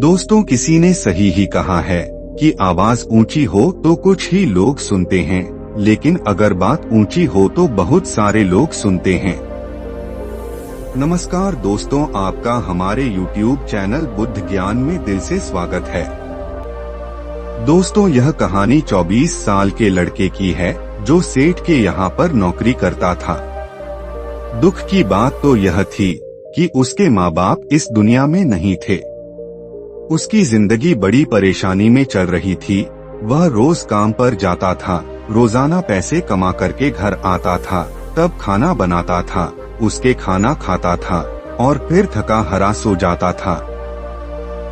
दोस्तों, किसी ने सही ही कहा है कि आवाज ऊंची हो तो कुछ ही लोग सुनते हैं, लेकिन अगर बात ऊंची हो तो बहुत सारे लोग सुनते हैं। नमस्कार दोस्तों, आपका हमारे YouTube चैनल बुद्ध ज्ञान में दिल से स्वागत है। दोस्तों, यह कहानी 24 साल के लड़के की है जो सेठ के यहाँ पर नौकरी करता था। दुख की बात तो यह थी कि उसके माँ बाप इस दुनिया में नहीं थे। उसकी जिंदगी बड़ी परेशानी में चल रही थी। वह रोज काम पर जाता था, रोजाना पैसे कमा करके घर आता था, तब खाना बनाता था, उसके खाना खाता था और फिर थका हारा सो जाता था।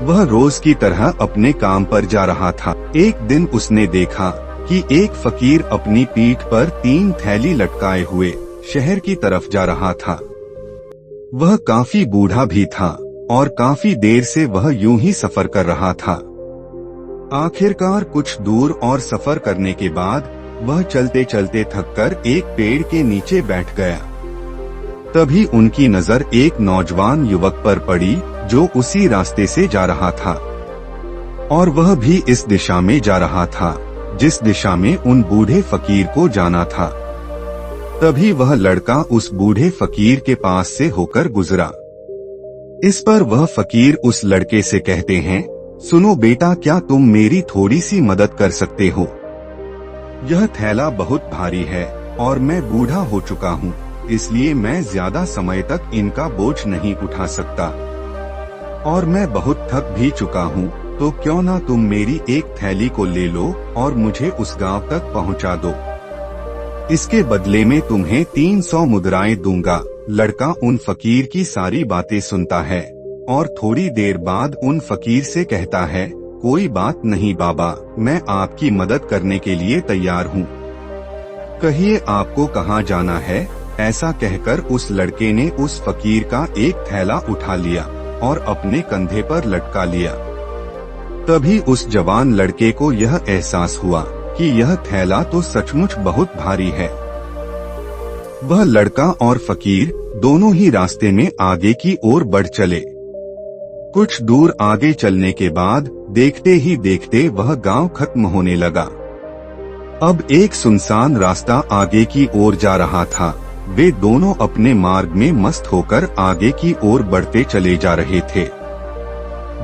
वह रोज की तरह अपने काम पर जा रहा था। एक दिन उसने देखा कि एक फकीर अपनी पीठ पर 3 थैली लटकाए हुए शहर की तरफ जा रहा था। वह काफी बूढ़ा भी था और काफी देर से वह यूं ही सफर कर रहा था। आखिरकार कुछ दूर और सफर करने के बाद वह चलते चलते थककर एक पेड़ के नीचे बैठ गया। तभी उनकी नजर एक नौजवान युवक पर पड़ी जो उसी रास्ते से जा रहा था और वह भी इस दिशा में जा रहा था जिस दिशा में उन बूढ़े फकीर को जाना था। तभी वह लड़का उस बूढ़े फकीर के पास से होकर गुजरा। इस पर वह फकीर उस लड़के से कहते हैं, सुनो बेटा, क्या तुम मेरी थोड़ी सी मदद कर सकते हो? यह थैला बहुत भारी है और मैं बूढ़ा हो चुका हूँ, इसलिए मैं ज्यादा समय तक इनका बोझ नहीं उठा सकता और मैं बहुत थक भी चुका हूँ, तो क्यों ना तुम मेरी एक थैली को ले लो और मुझे उस गांव तक पहुँचा दो। इसके बदले में तुम्हें 300 मुद्राएं दूंगा। लड़का उन फकीर की सारी बातें सुनता है और थोड़ी देर बाद उन फकीर से कहता है, कोई बात नहीं बाबा, मैं आपकी मदद करने के लिए तैयार हूँ। कहिए आपको कहाँ जाना है? ऐसा कहकर उस लड़के ने उस फकीर का एक थैला उठा लिया और अपने कंधे पर लटका लिया। तभी उस जवान लड़के को यह एहसास हुआ कि यह थैला तो सचमुच बहुत भारी है। वह लड़का और फकीर दोनों ही रास्ते में आगे की ओर बढ़ चले। कुछ दूर आगे चलने के बाद देखते ही देखते वह गांव खत्म होने लगा। अब एक सुनसान रास्ता आगे की ओर जा रहा था। वे दोनों अपने मार्ग में मस्त होकर आगे की ओर बढ़ते चले जा रहे थे।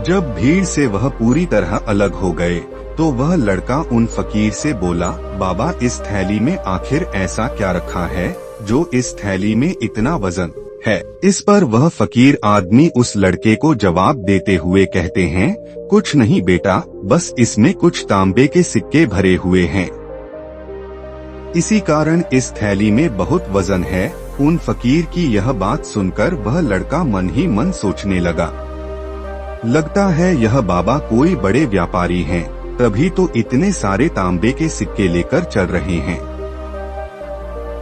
जब भीड़ से वह पूरी तरह अलग हो गए तो वह लड़का उन फकीर से बोला, बाबा, इस थैली में आखिर ऐसा क्या रखा है जो इस थैली में इतना वजन है? इस पर वह फकीर आदमी उस लड़के को जवाब देते हुए कहते हैं, कुछ नहीं बेटा, बस इसमें कुछ तांबे के सिक्के भरे हुए हैं, इसी कारण इस थैली में बहुत वजन है। उन फकीर की यह बात सुनकर वह लड़का मन ही मन सोचने लगा, लगता है यह बाबा कोई बड़े व्यापारी हैं, तभी तो इतने सारे तांबे के सिक्के लेकर चल रहे हैं।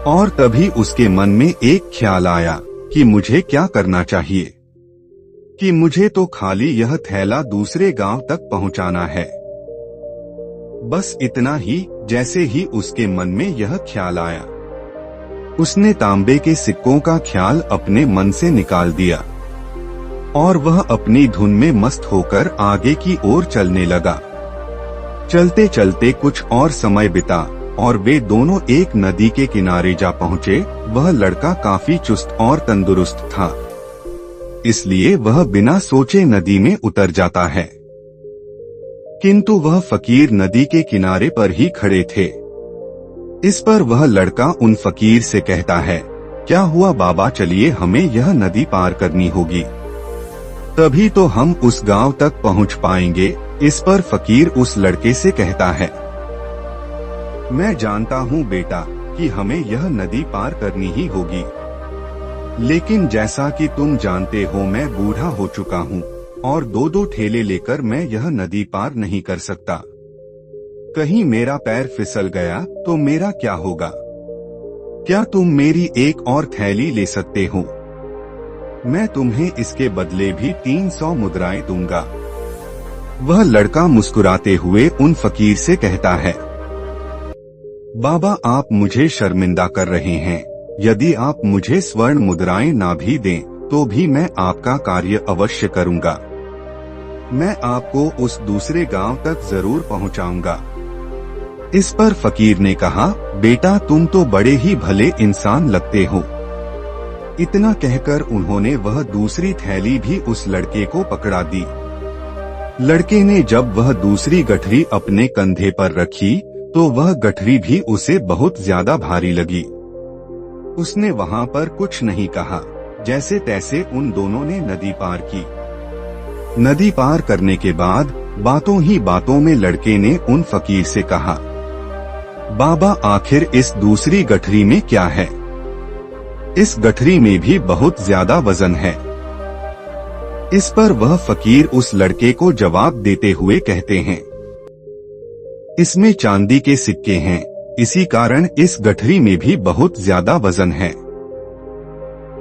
और तभी उसके मन में एक ख्याल आया कि मुझे क्या करना चाहिए, कि मुझे तो खाली यह थैला दूसरे गांव तक पहुंचाना है। बस इतना ही। जैसे ही उसके मन में यह ख्याल आया, उसने तांबे के सिक्कों का ख्याल अपने मन से निकाल दिया और वह अपनी धुन में मस्त होकर आगे की ओर चलने लगा। चलते चलते कुछ और समय बिता और वे दोनों एक नदी के किनारे जा पहुँचे। वह लड़का काफी चुस्त और तंदुरुस्त था, इसलिए वह बिना सोचे नदी में उतर जाता है। किंतु वह फकीर नदी के किनारे पर ही खड़े थे। इस पर वह लड़का उन फकीर से कहता है, क्या हुआ बाबा, चलिए हमें यह नदी पार करनी होगी, तभी तो हम उस गांव तक पहुंच पाएंगे। इस पर फकीर उस लड़के से कहता है, मैं जानता हूँ बेटा कि हमें यह नदी पार करनी ही होगी, लेकिन जैसा कि तुम जानते हो मैं बूढ़ा हो चुका हूँ और 2-2 ठेले लेकर मैं यह नदी पार नहीं कर सकता। कहीं मेरा पैर फिसल गया तो मेरा क्या होगा? क्या तुम मेरी एक और थैली ले सकते हो? मैं तुम्हें इसके बदले भी 300 मुद्राएं दूंगा। वह लड़का मुस्कुराते हुए उन फकीर से कहता है, बाबा, आप मुझे शर्मिंदा कर रहे हैं। यदि आप मुझे स्वर्ण मुद्राएं ना भी दें तो भी मैं आपका कार्य अवश्य करूंगा। मैं आपको उस दूसरे गांव तक जरूर पहुंचाऊंगा। इस पर फकीर ने कहा, बेटा तुम तो बड़े ही भले इंसान लगते हो। इतना कहकर उन्होंने वह दूसरी थैली भी उस लड़के को पकड़ा दी। लड़के ने जब वह दूसरी गठरी अपने कंधे पर रखी तो वह गठरी भी उसे बहुत ज्यादा भारी लगी। उसने वहां पर कुछ नहीं कहा, जैसे तैसे उन दोनों ने नदी पार की। नदी पार करने के बाद बातों ही बातों में लड़के ने उन फकीर से कहा, बाबा आखिर इस दूसरी गठरी में क्या है? इस गठरी में भी बहुत ज्यादा वजन है। इस पर वह फकीर उस लड़के को जवाब देते हुए कहते हैं, इसमें चांदी के सिक्के हैं, इसी कारण इस गठरी में भी बहुत ज्यादा वजन है।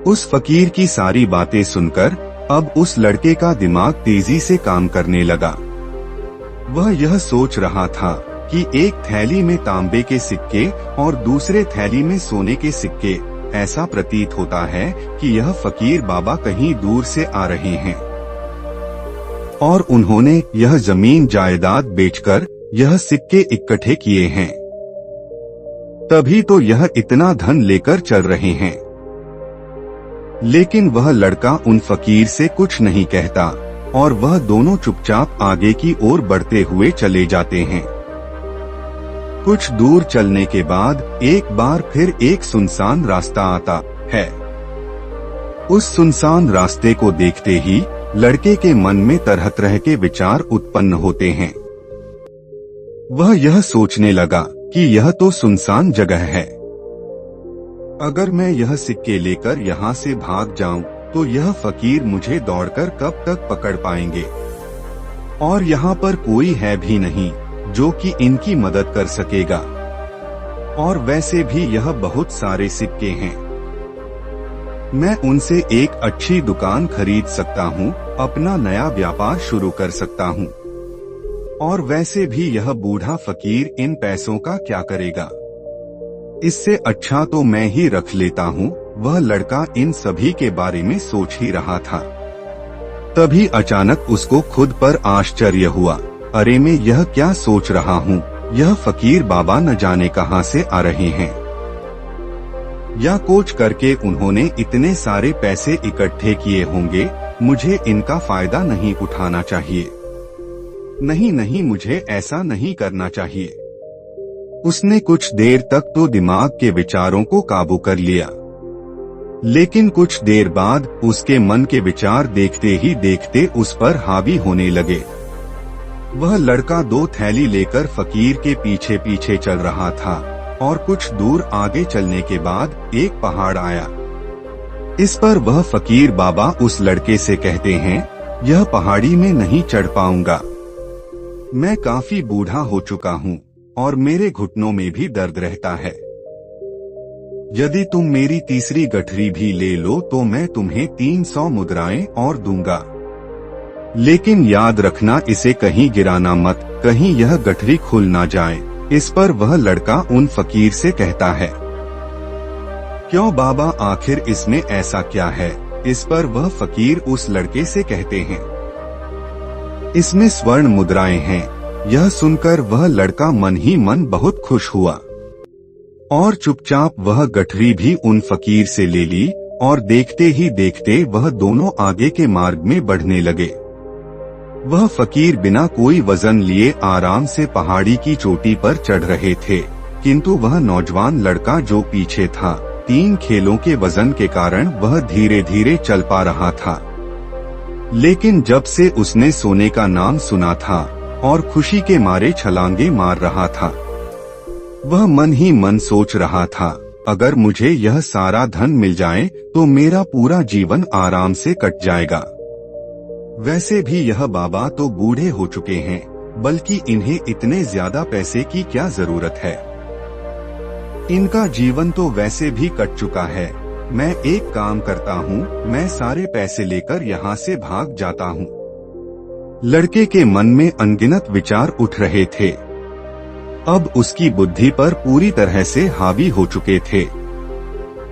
उस फकीर की सारी बातें सुनकर अब उस लड़के का दिमाग तेजी से काम करने लगा। वह यह सोच रहा था कि एक थैली में तांबे के सिक्के और दूसरे थैली में सोने के सिक्के। ऐसा प्रतीत होता है कि यह फकीर बाबा कहीं दूर से आ रहे हैं और उन्होंने यह जमीन जायदाद बेचकर यह सिक्के इकट्ठे किए हैं, तभी तो यह इतना धन लेकर चल रहे हैं। लेकिन वह लड़का उन फकीर से कुछ नहीं कहता और वह दोनों चुपचाप आगे की ओर बढ़ते हुए चले जाते हैं। कुछ दूर चलने के बाद एक बार फिर एक सुनसान रास्ता आता है। उस सुनसान रास्ते को देखते ही लड़के के मन में तरह तरह के विचार उत्पन्न होते हैं। वह यह सोचने लगा कि यह तो सुनसान जगह है। अगर मैं यह सिक्के लेकर यहाँ से भाग जाऊं तो यह फकीर मुझे दौड़कर कब तक पकड़ पाएंगे, और यहाँ पर कोई है भी नहीं जो कि इनकी मदद कर सकेगा। और वैसे भी यह बहुत सारे सिक्के हैं। मैं उनसे एक अच्छी दुकान खरीद सकता हूँ, अपना नया व्यापार शुरू कर सकता हूँ। और वैसे भी यह बूढ़ा फकीर इन पैसों का क्या करेगा? इससे अच्छा तो मैं ही रख लेता हूँ। वह लड़का इन सभी के बारे में सोच ही रहा था। तभी अचानक उसको खुद पर आश्चर्य हुआ, अरे मैं यह क्या सोच रहा हूँ? यह फकीर बाबा न जाने कहाँ से आ रहे हैं। या कोच करके उन्होंने इतने सारे पैसे इकट्ठे किए होंगे, मुझे इनका फायदा नहीं उठाना चाहिए। नहीं नहीं, मुझे ऐसा नहीं करना चाहिए। उसने कुछ देर तक तो दिमाग के विचारों को काबू कर लिया, लेकिन कुछ देर बाद उसके मन के विचार देखते ही देखते उस पर हावी होने लगे। वह लड़का दो थैली लेकर फकीर के पीछे पीछे चल रहा था और कुछ दूर आगे चलने के बाद एक पहाड़ आया। इस पर वह फकीर बाबा उस लड़के से कहते हैं, यह पहाड़ी में नहीं चढ़ पाऊंगा। मैं काफी बूढ़ा हो चुका हूँ और मेरे घुटनों में भी दर्द रहता है। यदि तुम मेरी तीसरी गठरी भी ले लो तो मैं तुम्हें 300 मुद्राएं और दूंगा, लेकिन याद रखना इसे कहीं गिराना मत, कहीं यह गठरी खुल ना जाए। इस पर वह लड़का उन फकीर से कहता है, क्यों बाबा, आखिर इसमें ऐसा क्या है? इस पर वह फकीर उस लड़के से कहते हैं, इसमें स्वर्ण मुद्राएं हैं। यह सुनकर वह लड़का मन ही मन बहुत खुश हुआ और चुपचाप वह गठरी भी उन फकीर से ले ली और देखते ही देखते वह दोनों आगे के मार्ग में बढ़ने लगे। वह फकीर बिना कोई वजन लिए आराम से पहाड़ी की चोटी पर चढ़ रहे थे, किंतु वह नौजवान लड़का जो पीछे था, 3 खेलों के वजन के कारण वह धीरे धीरे चल पा रहा था। लेकिन जब से उसने सोने का नाम सुना था और खुशी के मारे छलांगे मार रहा था, वह मन ही मन सोच रहा था, अगर मुझे यह सारा धन मिल जाए तो मेरा पूरा जीवन आराम से कट जाएगा। वैसे भी यह बाबा तो बूढ़े हो चुके हैं, बल्कि इन्हें इतने ज्यादा पैसे की क्या जरूरत है? इनका जीवन तो वैसे भी कट चुका है। मैं एक काम करता हूँ, मैं सारे पैसे लेकर यहाँ से भाग जाता हूँ। लड़के के मन में अनगिनत विचार उठ रहे थे। अब उसकी बुद्धि पर पूरी तरह से हावी हो चुके थे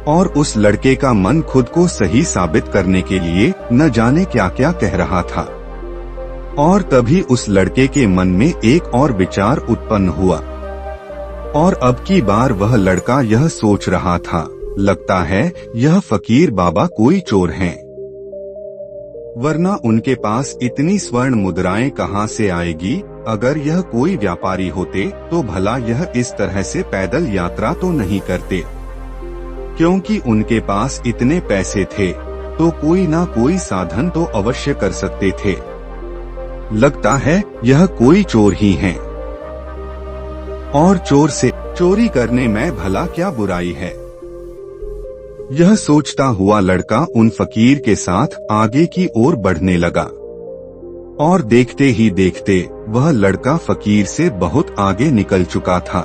और उस लड़के का मन खुद को सही साबित करने के लिए न जाने क्या क्या कह रहा था। और तभी उस लड़के के मन में एक और विचार उत्पन्न हुआ। और अब की बार वह लड़का यह सोच रहा था, लगता है यह फकीर बाबा कोई चोर हैं, वरना उनके पास इतनी स्वर्ण मुद्राएं कहां से आएगी। अगर यह कोई व्यापारी होते तो भला यह इस तरह से पैदल यात्रा तो नहीं करते, क्योंकि उनके पास इतने पैसे थे तो कोई ना कोई साधन तो अवश्य कर सकते थे। लगता है यह कोई चोर ही हैं। और चोर से चोरी करने में भला क्या बुराई है। यह सोचता हुआ लड़का उन फकीर के साथ आगे की ओर बढ़ने लगा। और देखते ही देखते वह लड़का फकीर से बहुत आगे निकल चुका था।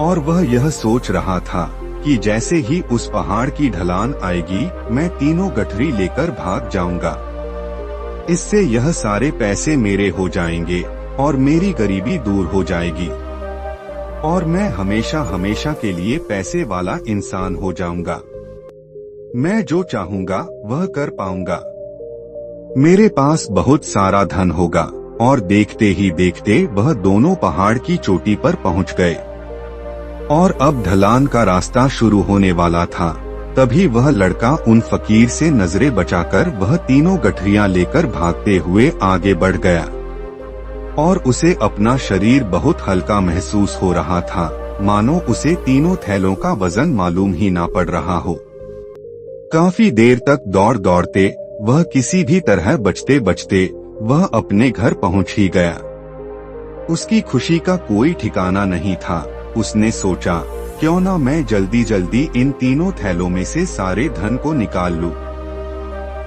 और वह यह सोच रहा था कि जैसे ही उस पहाड़ की ढलान आएगी मैं तीनों गठरी लेकर भाग जाऊंगा। इससे यह सारे पैसे मेरे हो जाएंगे और मेरी गरीबी दूर हो जाएगी और मैं हमेशा हमेशा के लिए पैसे वाला इंसान हो जाऊंगा। मैं जो चाहूंगा वह कर पाऊंगा। मेरे पास बहुत सारा धन होगा। और देखते ही देखते वह दोनों पहाड़ की चोटी पर पहुंच गए और अब ढलान का रास्ता शुरू होने वाला था। तभी वह लड़का उन फकीर से नजरें बचाकर वह तीनों गठरियां लेकर भागते हुए आगे बढ़ गया और उसे अपना शरीर बहुत हल्का महसूस हो रहा था, मानो उसे तीनों थैलों का वजन मालूम ही ना पड़ रहा हो। काफी देर तक दौड़ते वह किसी भी तरह बचते बचते वह अपने घर पहुंच ही गया। उसकी खुशी का कोई ठिकाना नहीं था। उसने सोचा, क्यों ना मैं जल्दी जल्दी इन तीनों थैलों में से सारे धन को निकाल लूं।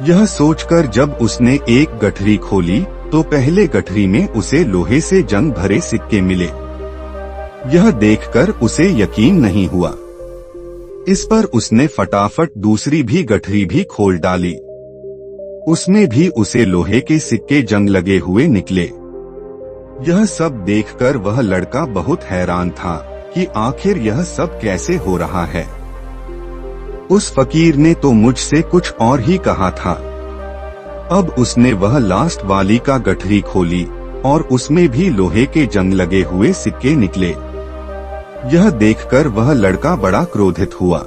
यह सोचकर जब उसने एक गठरी खोली तो पहले गठरी में उसे लोहे से जंग भरे सिक्के मिले। यह देखकर उसे यकीन नहीं हुआ। इस पर उसने फटाफट दूसरी भी गठरी भी खोल डाली। उसमें भी उसे लोहे के सिक्के जंग लगे हुए निकले। यह सब देखकर वह लड़का बहुत हैरान था कि आखिर यह सब कैसे हो रहा है। उस फकीर ने तो मुझसे कुछ और ही कहा था। अब उसने वह लास्ट वाली का गठरी खोली और उसमें भी लोहे के जंग लगे हुए सिक्के निकले। यह देखकर वह लड़का बड़ा क्रोधित हुआ।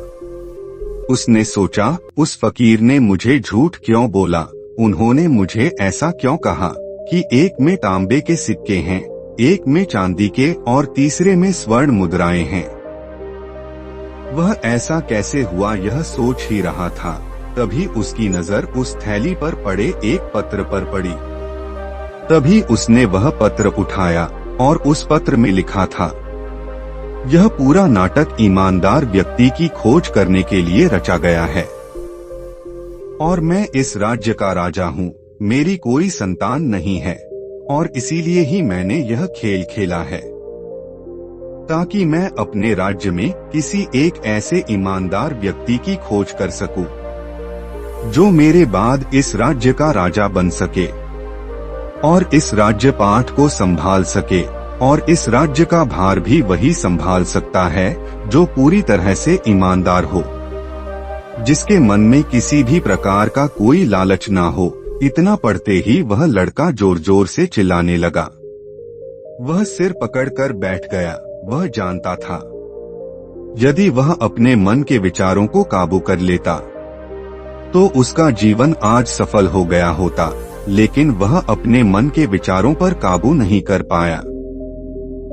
उसने सोचा, उस फकीर ने मुझे झूठ क्यों बोला। उन्होंने मुझे ऐसा क्यों कहा कि एक में तांबे के सिक्के हैं, एक में चांदी के और तीसरे में स्वर्ण मुद्राएं हैं। वह ऐसा कैसे हुआ यह सोच ही रहा था। तभी उसकी नजर उस थैली पर पड़े एक पत्र पर पड़ी। तभी उसने वह पत्र उठाया और उस पत्र में लिखा था, यह पूरा नाटक ईमानदार व्यक्ति की खोज करने के लिए रचा गया है और मैं इस राज्य का राजा हूँ। मेरी कोई संतान नहीं है और इसीलिए ही मैंने यह खेल खेला है, ताकि मैं अपने राज्य में किसी एक ऐसे ईमानदार व्यक्ति की खोज कर सकूं, जो मेरे बाद इस राज्य का राजा बन सके और इस राज्य पाठ को संभाल सके। और इस राज्य का भार भी वही संभाल सकता है जो पूरी तरह से ईमानदार हो, जिसके मन में किसी भी प्रकार का कोई लालच ना हो। इतना पढ़ते ही वह लड़का जोर जोर से चिल्लाने लगा। वह सिर पकड़कर बैठ गया। वह जानता था, यदि वह अपने मन के विचारों को काबू कर लेता तो उसका जीवन आज सफल हो गया होता, लेकिन वह अपने मन के विचारों पर काबू नहीं कर पाया।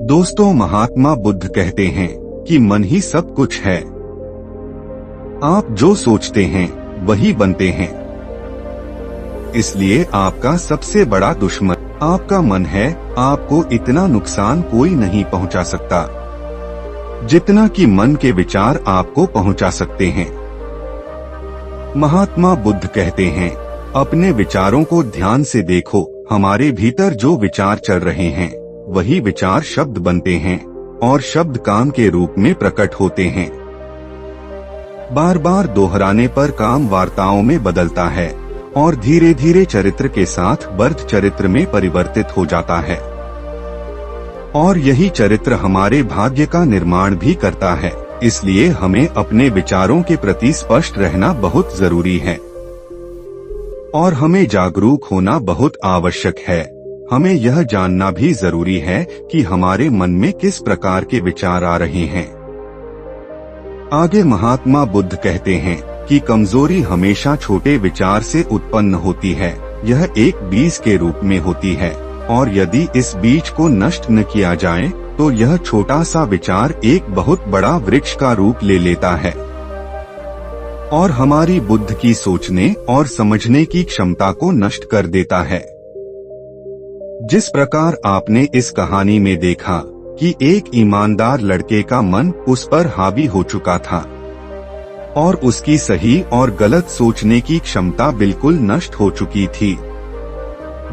दोस्तों, महात्मा बुद्ध कहते हैं कि मन ही सब कुछ है। आप जो सोचते हैं वही बनते हैं। इसलिए आपका सबसे बड़ा दुश्मन आपका मन है। आपको इतना नुकसान कोई नहीं पहुंचा सकता जितना कि मन के विचार आपको पहुंचा सकते हैं। महात्मा बुद्ध कहते हैं, अपने विचारों को ध्यान से देखो। हमारे भीतर जो विचार चल रहे हैं वही विचार शब्द बनते हैं और शब्द काम के रूप में प्रकट होते हैं। बार बार दोहराने पर काम वार्ताओं में बदलता है और धीरे धीरे चरित्र के साथ बर्थ चरित्र में परिवर्तित हो जाता है और यही चरित्र हमारे भाग्य का निर्माण भी करता है। इसलिए हमें अपने विचारों के प्रति स्पष्ट रहना बहुत जरूरी है। और हमें जागरूक होना बहुत आवश्यक है। हमें यह जानना भी जरूरी है कि हमारे मन में किस प्रकार के विचार आ रहे हैं। आगे महात्मा बुद्ध कहते हैं कि कमजोरी हमेशा छोटे विचार से उत्पन्न होती है। यह एक बीज के रूप में होती है, और यदि इस बीज को नष्ट न किया जाए तो यह छोटा सा विचार एक बहुत बड़ा वृक्ष का रूप ले लेता है और हमारी बुद्ध की सोचने और समझने की क्षमता को नष्ट कर देता है। जिस प्रकार आपने इस कहानी में देखा कि एक ईमानदार लड़के का मन उस पर हावी हो चुका था और उसकी सही और गलत सोचने की क्षमता बिल्कुल नष्ट हो चुकी थी,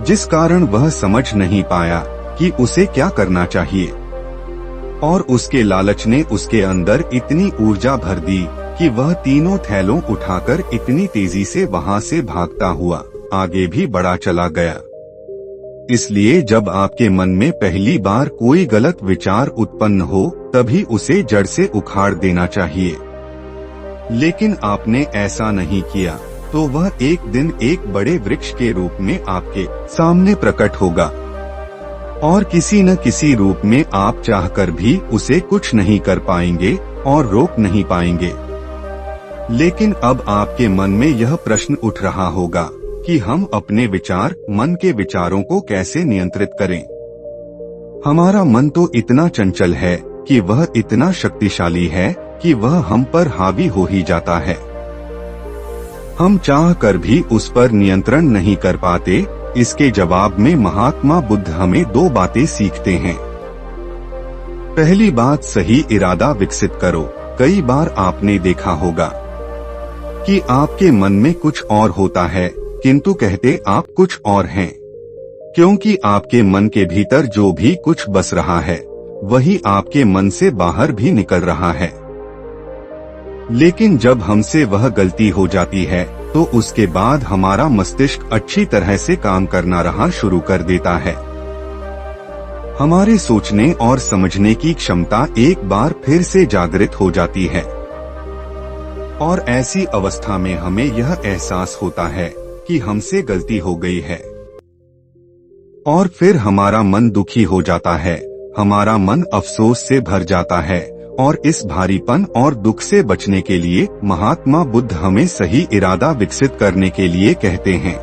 जिस कारण वह समझ नहीं पाया कि उसे क्या करना चाहिए, और उसके लालच ने उसके अंदर इतनी ऊर्जा भर दी कि वह तीनों थैलों उठाकर इतनी तेजी से वहां से भागता हुआ आगे भी बढ़ा चला गया। इसलिए जब आपके मन में पहली बार कोई गलत विचार उत्पन्न हो तभी उसे जड़ से उखाड़ देना चाहिए, लेकिन आपने ऐसा नहीं किया तो वह एक दिन एक बड़े वृक्ष के रूप में आपके सामने प्रकट होगा और किसी न किसी रूप में आप चाहकर भी उसे कुछ नहीं कर पाएंगे और रोक नहीं पाएंगे। लेकिन अब आपके मन में यह प्रश्न उठ रहा होगा कि हम अपने विचार, मन के विचारों को कैसे नियंत्रित करें। हमारा मन तो इतना चंचल है कि वह इतना शक्तिशाली है कि वह हम पर हावी हो ही जाता है। हम चाह कर भी उस पर नियंत्रण नहीं कर पाते। इसके जवाब में महात्मा बुद्ध हमें दो बातें सीखते हैं। पहली बात, सही इरादा विकसित करो। कई बार आपने देखा होगा कि आपके मन में कुछ और होता है किंतु कहते आप कुछ और हैं, क्योंकि आपके मन के भीतर जो भी कुछ बस रहा है वही आपके मन से बाहर भी निकल रहा है। लेकिन जब हमसे वह गलती हो जाती है तो उसके बाद हमारा मस्तिष्क अच्छी तरह से काम करना रहा शुरू कर देता है। हमारे सोचने और समझने की क्षमता एक बार फिर से जागृत हो जाती है और ऐसी अवस्था में हमें यह एहसास होता है कि हमसे गलती हो गई है और फिर हमारा मन दुखी हो जाता है, हमारा मन अफसोस से भर जाता है। और इस भारीपन और दुख से बचने के लिए महात्मा बुद्ध हमें सही इरादा विकसित करने के लिए कहते हैं।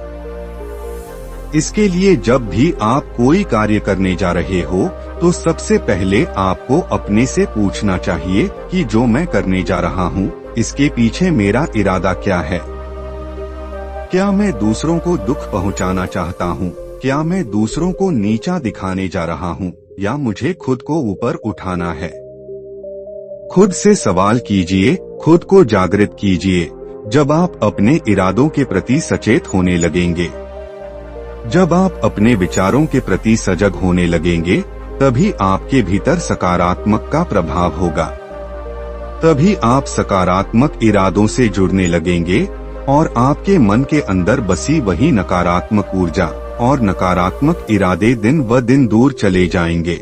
इसके लिए जब भी आप कोई कार्य करने जा रहे हो तो सबसे पहले आपको अपने से पूछना चाहिए कि जो मैं करने जा रहा हूँ इसके पीछे मेरा इरादा क्या है। क्या मैं दूसरों को दुख पहुँचाना चाहता हूँ? क्या मैं दूसरों को नीचा दिखाने जा रहा हूँ या मुझे खुद को ऊपर उठाना है? खुद से सवाल कीजिए, खुद को जागृत कीजिए। जब आप अपने इरादों के प्रति सचेत होने लगेंगे, जब आप अपने विचारों के प्रति सजग होने लगेंगे, तभी आपके भीतर सकारात्मक का प्रभाव होगा। तभी आप सकारात्मक इरादों से जुड़ने लगेंगे और आपके मन के अंदर बसी वही नकारात्मक ऊर्जा और नकारात्मक इरादे दिन व दिन दूर चले जाएंगे।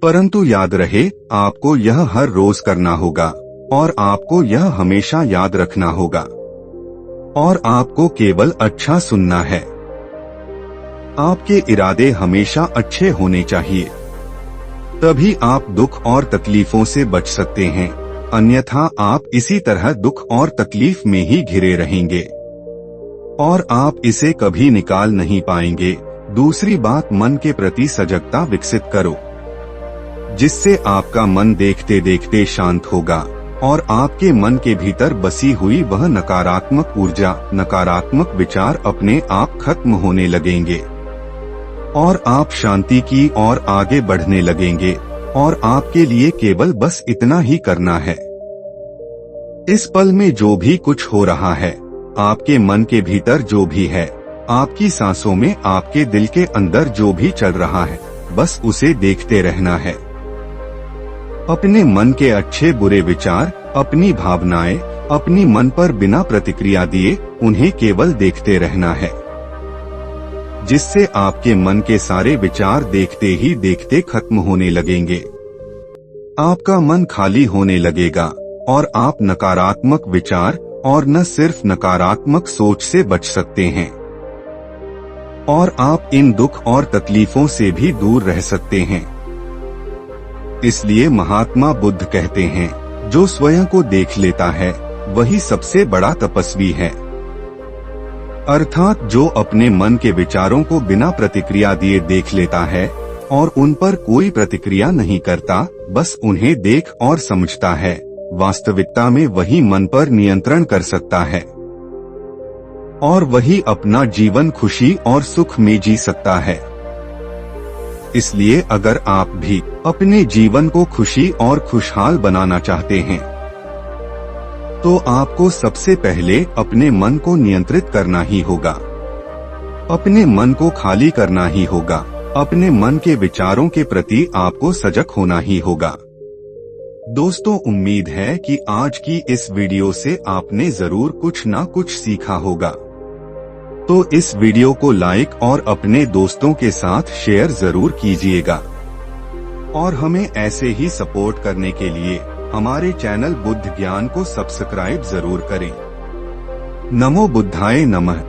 परंतु याद रहे, आपको यह हर रोज करना होगा और आपको यह हमेशा याद रखना होगा और आपको केवल अच्छा सुनना है। आपके इरादे हमेशा अच्छे होने चाहिए, तभी आप दुख और तकलीफों से बच सकते हैं। अन्यथा आप इसी तरह दुख और तकलीफ में ही घिरे रहेंगे और आप इसे कभी निकाल नहीं पाएंगे। दूसरी बात, मन के प्रति सजगता विकसित करो, जिससे आपका मन देखते देखते शांत होगा और आपके मन के भीतर बसी हुई वह नकारात्मक ऊर्जा, नकारात्मक विचार अपने आप खत्म होने लगेंगे और आप शांति की ओर आगे बढ़ने लगेंगे और आपके लिए केवल बस इतना ही करना है। इस पल में जो भी कुछ हो रहा है, आपके मन के भीतर जो भी है, आपकी सांसों में, आपके दिल के अंदर जो भी चल रहा है, बस उसे देखते रहना है। अपने मन के अच्छे बुरे विचार, अपनी भावनाएं, अपनी मन पर बिना प्रतिक्रिया दिए उन्हें केवल देखते रहना है, जिससे आपके मन के सारे विचार देखते ही देखते खत्म होने लगेंगे। आपका मन खाली होने लगेगा और आप नकारात्मक विचार और न सिर्फ नकारात्मक सोच से बच सकते हैं, और आप इन दुख और तकलीफों से भी दूर रह सकते हैं। इसलिए महात्मा बुद्ध कहते हैं, जो स्वयं को देख लेता है वही सबसे बड़ा तपस्वी है। अर्थात जो अपने मन के विचारों को बिना प्रतिक्रिया दिए देख लेता है और उन पर कोई प्रतिक्रिया नहीं करता, बस उन्हें देख और समझता है, वास्तविकता में वही मन पर नियंत्रण कर सकता है और वही अपना जीवन खुशी और सुख में जी सकता है। इसलिए अगर आप भी अपने जीवन को खुशी और खुशहाल बनाना चाहते हैं तो आपको सबसे पहले अपने मन को नियंत्रित करना ही होगा, अपने मन को खाली करना ही होगा, अपने मन के विचारों के प्रति आपको सजग होना ही होगा। दोस्तों, उम्मीद है कि आज की इस वीडियो से आपने जरूर कुछ ना कुछ सीखा होगा। तो इस वीडियो को लाइक और अपने दोस्तों के साथ शेयर जरूर कीजिएगा और हमें ऐसे ही सपोर्ट करने के लिए हमारे चैनल बुद्ध ज्ञान को सब्सक्राइब जरूर करें। नमो बुद्धाय नमः।